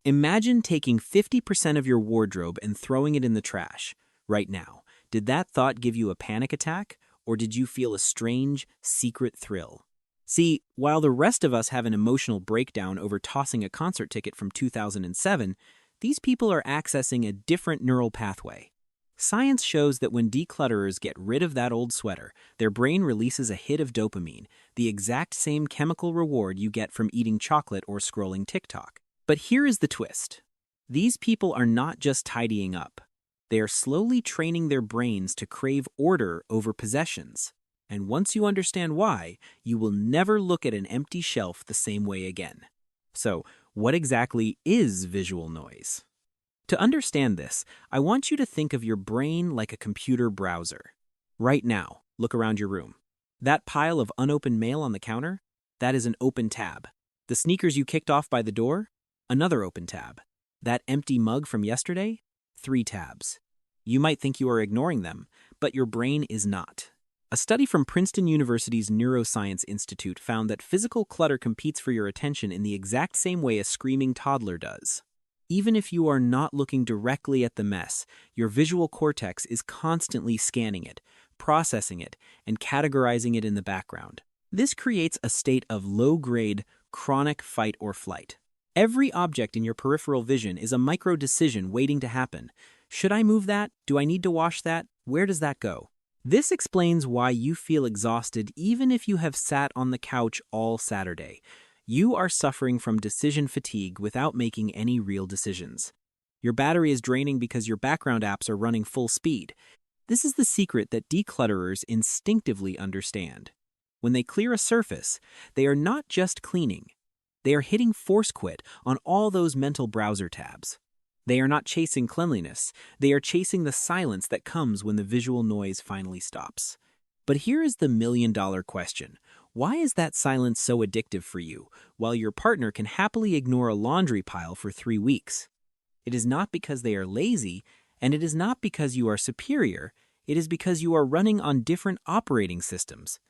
Imagine taking 50% of your wardrobe and throwing it in the trash right now. Did that thought give you a panic attack, or did you feel a strange, secret thrill? See, while the rest of us have an emotional breakdown over tossing a concert ticket from 2007, these people are accessing a different neural pathway. Science shows that when declutterers get rid of that old sweater, their brain releases a hit of dopamine, the exact same chemical reward you get from eating chocolate or scrolling TikTok. But here is the twist. These people are not just tidying up. They are slowly training their brains to crave order over possessions. And once you understand why, you will never look at an empty shelf the same way again. So, what exactly is visual noise? To understand this, I want you to think of your brain like a computer browser. Right now, look around your room. That pile of unopened mail on the counter? That is an open tab. The sneakers you kicked off by the door? Another open tab. That empty mug from yesterday? 3 tabs. You might think you are ignoring them, but your brain is not. A study from Princeton University's Neuroscience Institute found that physical clutter competes for your attention in the exact same way a screaming toddler does. Even if you are not looking directly at the mess, your visual cortex is constantly scanning it, processing it, and categorizing it in the background. This creates a state of low-grade, chronic fight or flight. Every object in your peripheral vision is a micro-decision waiting to happen. Should I move that? Do I need to wash that? Where does that go? This explains why you feel exhausted even if you have sat on the couch all Saturday. You are suffering from decision fatigue without making any real decisions. Your battery is draining because your background apps are running full speed. This is the secret that declutterers instinctively understand. When they clear a surface, they are not just cleaning. They are hitting force quit on all those mental browser tabs. They are not chasing cleanliness. They are chasing the silence that comes when the visual noise finally stops. But here is the million-dollar question. Why is that silence so addictive for you, while your partner can happily ignore a laundry pile for 3 weeks? It is not because they are lazy, and it is not because you are superior. It is because you are running on different operating systems.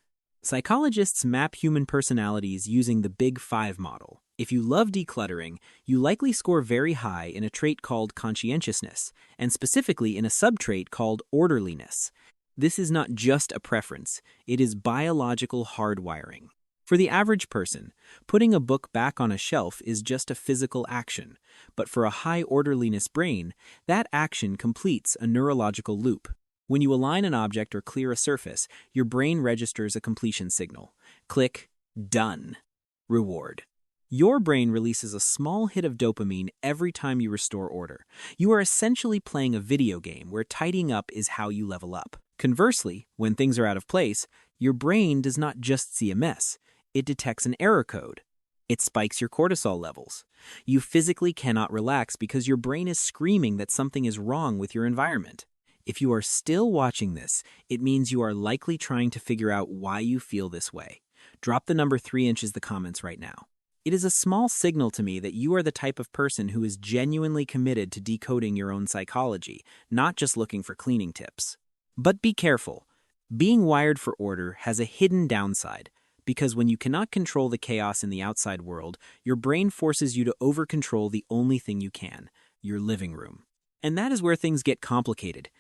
Psychologists map human personalities using the Big Five model. If you love decluttering, you likely score very high in a trait called conscientiousness, and specifically in a subtrait called orderliness. This is not just a preference, it is biological hardwiring. For the average person, putting a book back on a shelf is just a physical action, but for a high orderliness brain, that action completes a neurological loop. When you align an object or clear a surface, your brain registers a completion signal. Click, done. Reward. Your brain releases a small hit of dopamine every time you restore order. You are essentially playing a video game where tidying up is how you level up. Conversely, when things are out of place, your brain does not just see a mess. It detects an error code. It spikes your cortisol levels. You physically cannot relax because your brain is screaming that something is wrong with your environment. If you are still watching this, it means you are likely trying to figure out why you feel this way. Drop the number 3 inches in the comments right now. It is a small signal to me that you are the type of person who is genuinely committed to decoding your own psychology, not just looking for cleaning tips. But be careful. Being wired for order has a hidden downside, because when you cannot control the chaos in the outside world, your brain forces you to over-control the only thing you can, your living room. And that is where things get complicated.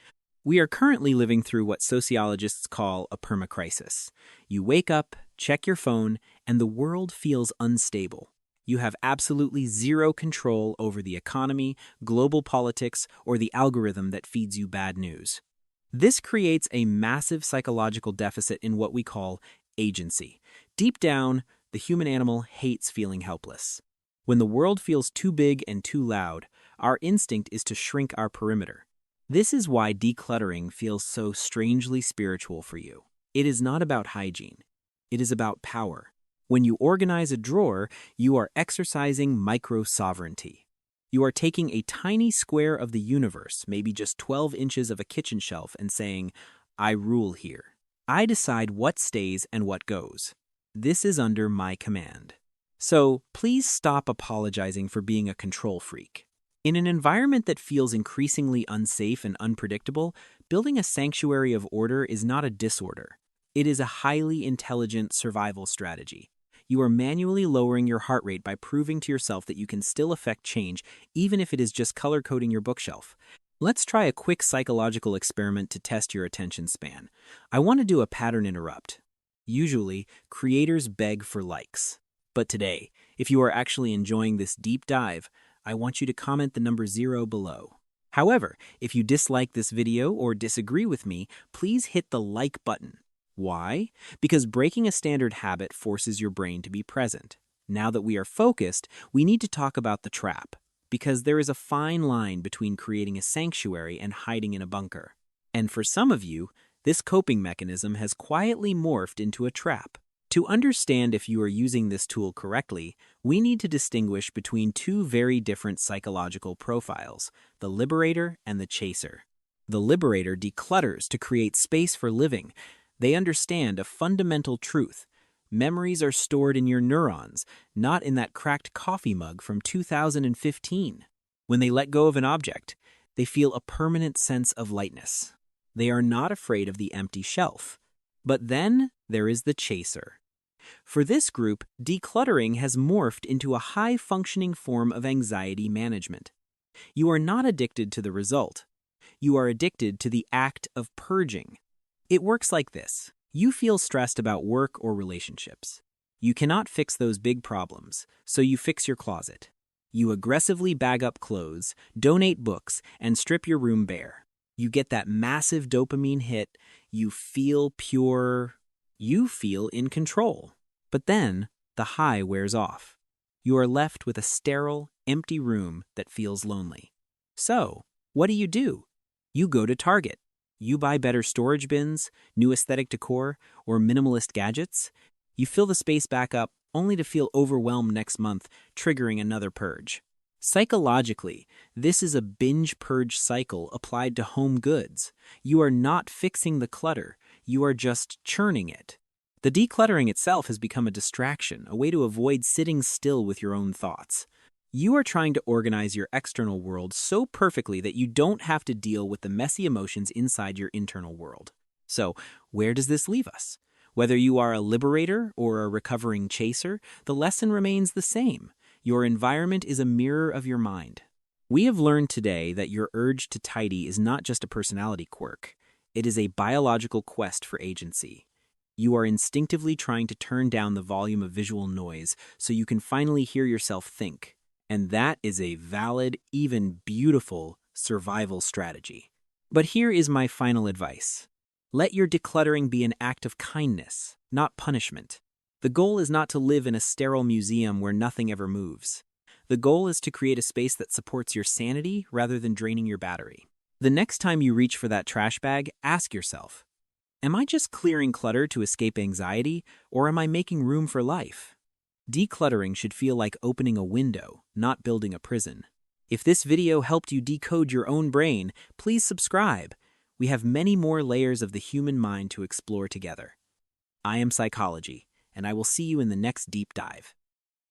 We are currently living through what sociologists call a permacrisis. You wake up, check your phone, and the world feels unstable. You have absolutely zero control over the economy, global politics, or the algorithm that feeds you bad news. This creates a massive psychological deficit in what we call agency. Deep down, the human animal hates feeling helpless. When the world feels too big and too loud, our instinct is to shrink our perimeter. This is why decluttering feels so strangely spiritual for you. It is not about hygiene. It is about power. When you organize a drawer, you are exercising micro-sovereignty. You are taking a tiny square of the universe, maybe just 12 inches of a kitchen shelf, and saying, I rule here. I decide what stays and what goes. This is under my command. So please stop apologizing for being a control freak. In an environment that feels increasingly unsafe and unpredictable, building a sanctuary of order is not a disorder. It is a highly intelligent survival strategy. You are manually lowering your heart rate by proving to yourself that you can still affect change, even if it is just color coding your bookshelf. Let's try a quick psychological experiment to test your attention span. I want to do a pattern interrupt. Usually, creators beg for likes. But today, if you are actually enjoying this deep dive, I want you to comment the number 0 below. However, if you dislike this video or disagree with me, please hit the like button. Why? Because breaking a standard habit forces your brain to be present. Now that we are focused, we need to talk about the trap, because there is a fine line between creating a sanctuary and hiding in a bunker. And for some of you, this coping mechanism has quietly morphed into a trap. To understand if you are using this tool correctly, we need to distinguish between two very different psychological profiles, the Liberator and the Chaser. The Liberator declutters to create space for living. They understand a fundamental truth. Memories are stored in your neurons, not in that cracked coffee mug from 2015. When they let go of an object, they feel a permanent sense of lightness. They are not afraid of the empty shelf. But then there is the Chaser. For this group, decluttering has morphed into a high-functioning form of anxiety management. You are not addicted to the result. You are addicted to the act of purging. It works like this. You feel stressed about work or relationships. You cannot fix those big problems, so you fix your closet. You aggressively bag up clothes, donate books, and strip your room bare. You get that massive dopamine hit. You feel pure. You feel in control. But then, the high wears off. You are left with a sterile, empty room that feels lonely. So, what do? You go to Target. You buy better storage bins, new aesthetic decor, or minimalist gadgets. You fill the space back up, only to feel overwhelmed next month, triggering another purge. Psychologically, this is a binge-purge cycle applied to home goods. You are not fixing the clutter, you are just churning it. The decluttering itself has become a distraction, a way to avoid sitting still with your own thoughts. You are trying to organize your external world so perfectly that you don't have to deal with the messy emotions inside your internal world. So, where does this leave us? Whether you are a liberator or a recovering chaser, the lesson remains the same. Your environment is a mirror of your mind. We have learned today that your urge to tidy is not just a personality quirk. It is a biological quest for agency. You are instinctively trying to turn down the volume of visual noise so you can finally hear yourself think. And that is a valid, even beautiful, survival strategy. But here is my final advice. Let your decluttering be an act of kindness, not punishment. The goal is not to live in a sterile museum where nothing ever moves. The goal is to create a space that supports your sanity rather than draining your battery. The next time you reach for that trash bag, ask yourself, am I just clearing clutter to escape anxiety, or am I making room for life? Decluttering should feel like opening a window, not building a prison. If this video helped you decode your own brain, please subscribe. We have many more layers of the human mind to explore together. I am Psychology, and I will see you in the next deep dive.